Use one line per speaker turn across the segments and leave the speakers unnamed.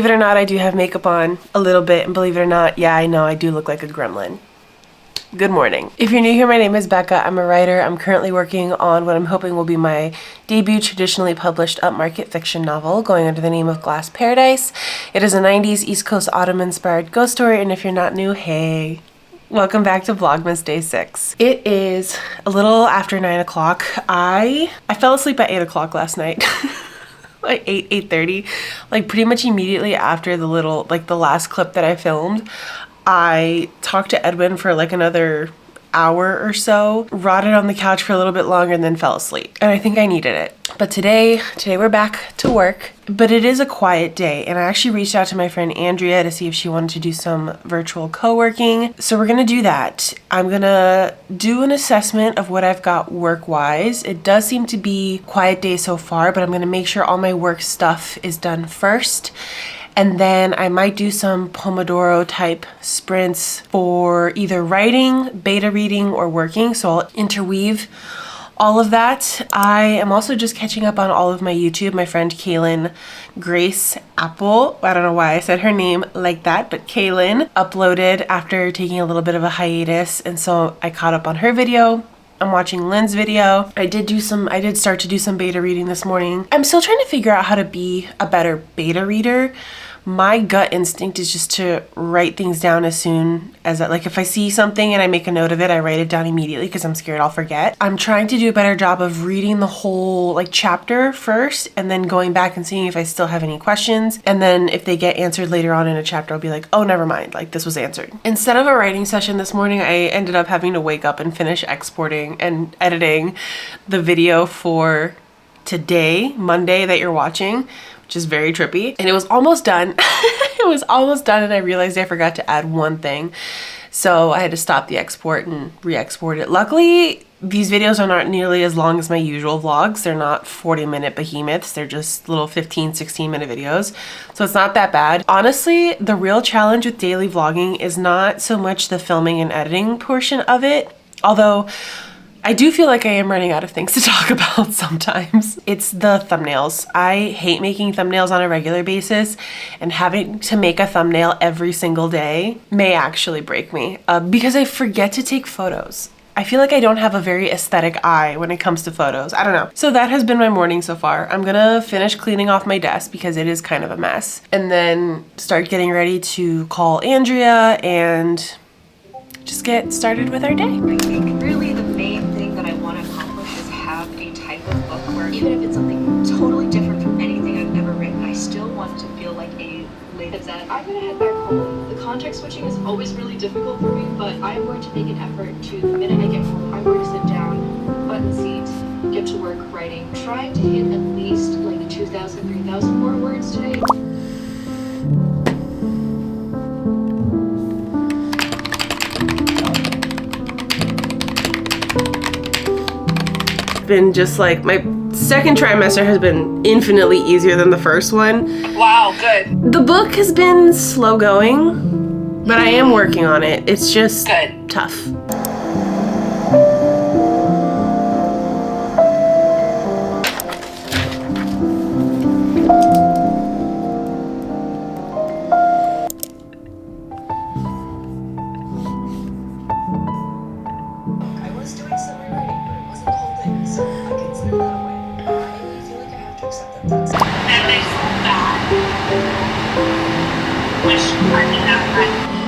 Believe it or not, I do have makeup on a little bit, and believe it or not, yeah, I know I do look like a gremlin. Good morning. If you're new here, my name is Becca. I'm a writer. I'm currently working on what I'm hoping will be my debut traditionally published upmarket fiction novel going under the name of Glass Paradise. It is a 90s East Coast autumn inspired ghost story, and if you're not new, hey. Welcome back to Vlogmas Day 6. It is a little after 9 o'clock. I fell asleep at 8 o'clock last night. Like 8:30, like pretty much immediately after the last clip that I filmed. I talked to Edwin for like another hour or so, rotted on the couch for a little bit longer, and then fell asleep. And I think I needed it. But today we're back to work, but it is a quiet day. And I actually reached out to my friend Andrea to see if she wanted to do some virtual co-working. So we're gonna do that. I'm gonna do an assessment of what I've got work-wise. It does seem to be a quiet day so far, but I'm gonna make sure all my work stuff is done first. And then I might do some Pomodoro type sprints for either writing, beta reading, or working. So I'll interweave all of that. I am also just catching up on all of my YouTube. My friend Kaylin Grace Apple, I don't know why I said her name like that, but Kaylin uploaded after taking a little bit of a hiatus. And so I caught up on her video. I'm watching Lynn's video. I did start to do some beta reading this morning. I'm still trying to figure out how to be a better beta reader. My gut instinct is just to write things down as soon as like if I see something and I make a note of it, I write it down immediately because I'm scared I'll forget. I'm trying to do a better job of reading the whole like chapter first and then going back and seeing if I still have any questions. And then if they get answered later on in a chapter, I'll be like, oh, never mind, like this was answered. Instead of a writing session this morning, I ended up having to wake up and finish exporting and editing the video for today, Monday, that you're watching, which is very trippy. And it was almost done. It was almost done, and I realized I forgot to add one thing. So I had to stop the export and re-export it. Luckily, these videos are not nearly as long as my usual vlogs. They're not 40-minute behemoths. They're just little 15, 16-minute videos. So it's not that bad. Honestly, the real challenge with daily vlogging is not so much the filming and editing portion of it, although I do feel like I am running out of things to talk about sometimes. It's the thumbnails. I hate making thumbnails on a regular basis, and having to make a thumbnail every single day may actually break me because I forget to take photos. I feel like I don't have a very aesthetic eye when it comes to photos. I don't know. So that has been my morning so far. I'm gonna finish cleaning off my desk because it is kind of a mess, and then start getting ready to call Andrea and just get started with our day.
I think really the main thing that I want to accomplish is have a type of book where even if it's something totally different from anything I've ever written, I still want to feel like a lady. That I'm gonna head back home. The context switching is always really difficult for me, but I'm going to make an effort to, the minute I get home, I'm going to sit down, button seat, get to work writing, trying to hit at least like 2,000, 3,000 more words today.
Been just like my second trimester has been infinitely easier than the first one.
Wow, good.
The book has been slow going, but I am working on it. It's just
good.
Tough.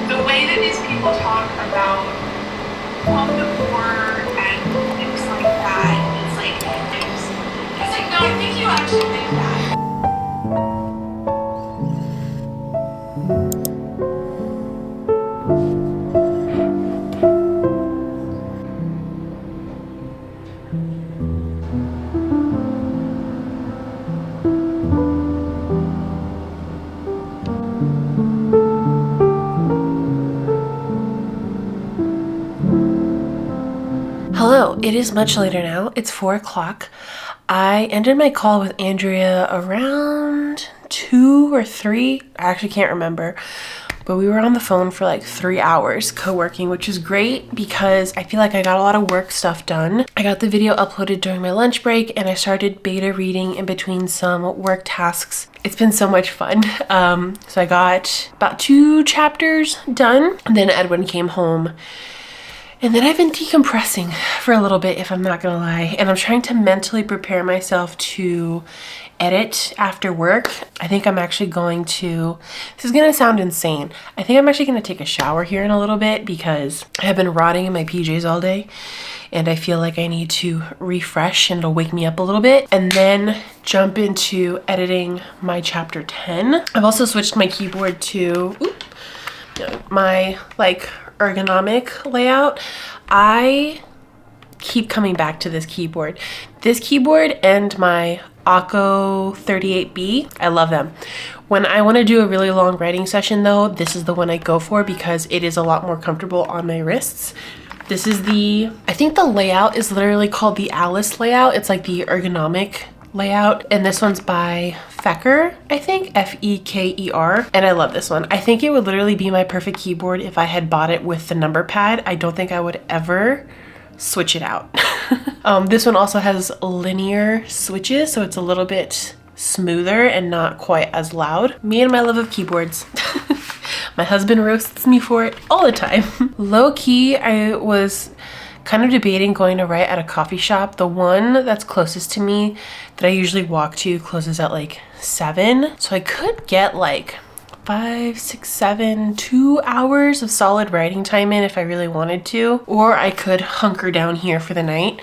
The way that these people talk about home decor and things like that, it's like, no, I think you actually think that.
Hello, it is much later now. It's 4 o'clock. I ended my call with Andrea around 2 or 3. I actually can't remember. but we were on the phone for like 3 hours co-working, which is great because I feel like I got a lot of work stuff done. I got the video uploaded during my lunch break and I started beta reading in between some work tasks. It's been so much fun. So I got about 2 chapters done, and then Edwin came home. And then I've been decompressing for a little bit, if I'm not gonna lie. And I'm trying to mentally prepare myself to edit after work. I think I'm actually going to, this is gonna sound insane. I think I'm actually gonna take a shower here in a little bit because I have been rotting in my PJs all day. And I feel like I need to refresh and it'll wake me up a little bit. And then jump into editing my chapter 10. I've also switched my keyboard to my like ergonomic layout. I keep coming back to this keyboard. This keyboard and my Akko 38B, I love them. When I want to do a really long writing session though, this is the one I go for because it is a lot more comfortable on my wrists. This is the, I think the layout is literally called the Alice layout. It's like the ergonomic layout, and this one's by Fecker, I think, Feker, and I love this one. I think it would literally be my perfect keyboard if I had bought it with the number pad. I don't think I would ever switch it out. This one also has linear switches, so it's a little bit smoother and not quite as loud. Me and my love of keyboards. My husband roasts me for it all the time. Low key, I was kind of debating going to write at a coffee shop. The one that's closest to me that I usually walk to closes at like 7. So I could get like 5, 6, 7, 2 hours of solid writing time in if I really wanted to. Or I could hunker down here for the night.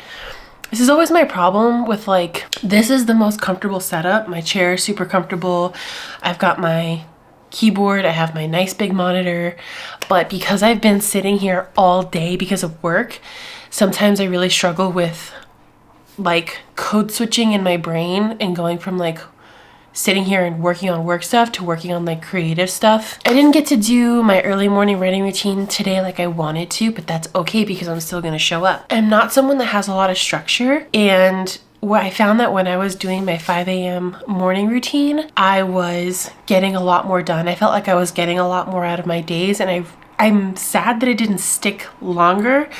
This is always my problem with like, this is the most comfortable setup. My chair is super comfortable. I've got my keyboard, I have my nice big monitor, but because I've been sitting here all day because of work, sometimes I really struggle with like code switching in my brain and going from like sitting here and working on work stuff to working on like creative stuff. I didn't get to do my early morning writing routine today like I wanted to, but that's okay because I'm still gonna show up. I'm not someone that has a lot of structure, and I found that when I was doing my 5 a.m. morning routine, I was getting a lot more done. I felt like I was getting a lot more out of my days, and I'm sad that it didn't stick longer.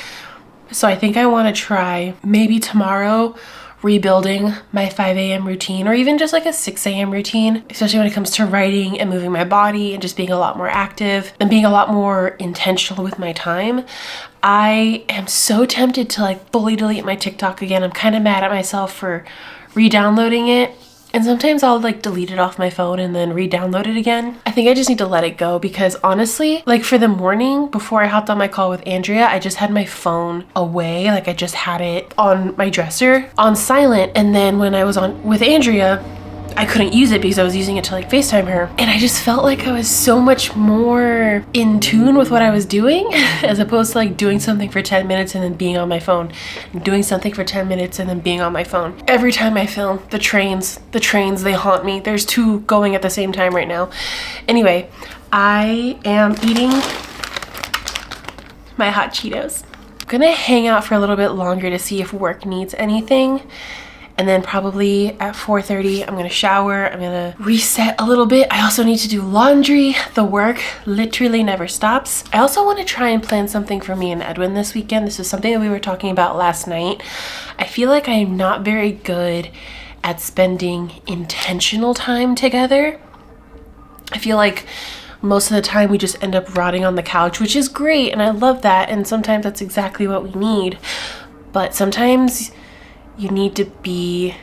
So I think I want to try maybe tomorrow rebuilding my 5 a.m. routine, or even just like a 6 a.m. routine, especially when it comes to writing and moving my body and just being a lot more active and being a lot more intentional with my time. I am so tempted to like fully delete my TikTok again. I'm kind of mad at myself for re-downloading it. And sometimes I'll like delete it off my phone and then re-download it again. I think I just need to let it go because honestly, like for the morning before I hopped on my call with Andrea, I just had my phone away. Like I just had it on my dresser on silent. And then when I was on with Andrea, I couldn't use it because I was using it to like FaceTime her. And I just felt like I was so much more in tune with what I was doing as opposed to like doing something for 10 minutes and then being on my phone. And doing something for 10 minutes and then being on my phone. Every time I film, the trains, they haunt me. There's 2 going at the same time right now. Anyway, I am eating my hot Cheetos. I'm gonna hang out for a little bit longer to see if work needs anything. And then probably at 4:30, I'm gonna shower, I'm gonna reset a little bit. I also need to do laundry. The work literally never stops. I also wanna try and plan something for me and Edwin this weekend. This is something that we were talking about last night. I feel like I'm not very good at spending intentional time together. I feel like most of the time we just end up rotting on the couch, which is great, and I love that, and sometimes that's exactly what we need. But sometimes you need to be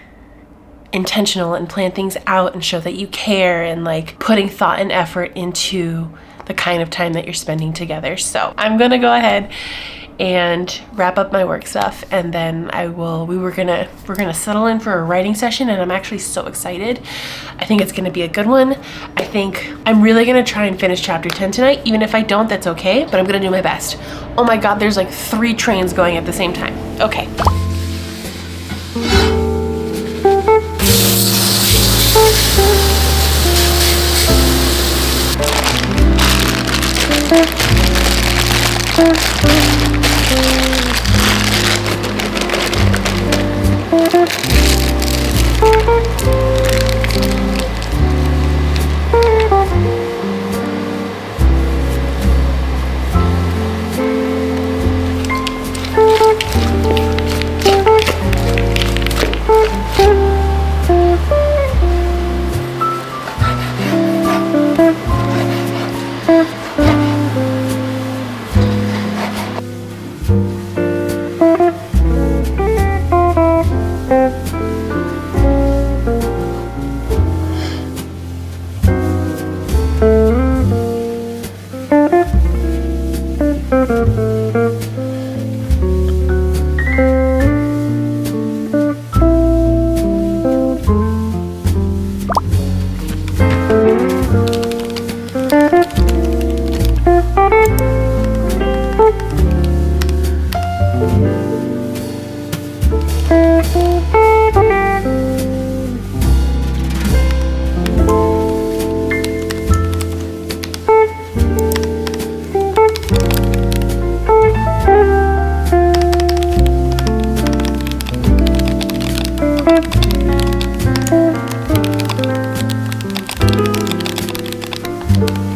intentional and plan things out and show that you care and like putting thought and effort into the kind of time that you're spending together. So I'm gonna go ahead and wrap up my work stuff, and then we're gonna settle in for a writing session, and I'm actually so excited. I think it's gonna be a good one. I think I'm really gonna try and finish chapter 10 tonight. Even if I don't, that's okay, but I'm gonna do my best. Oh my God, there's like 3 trains going at the same time. Okay. Bye.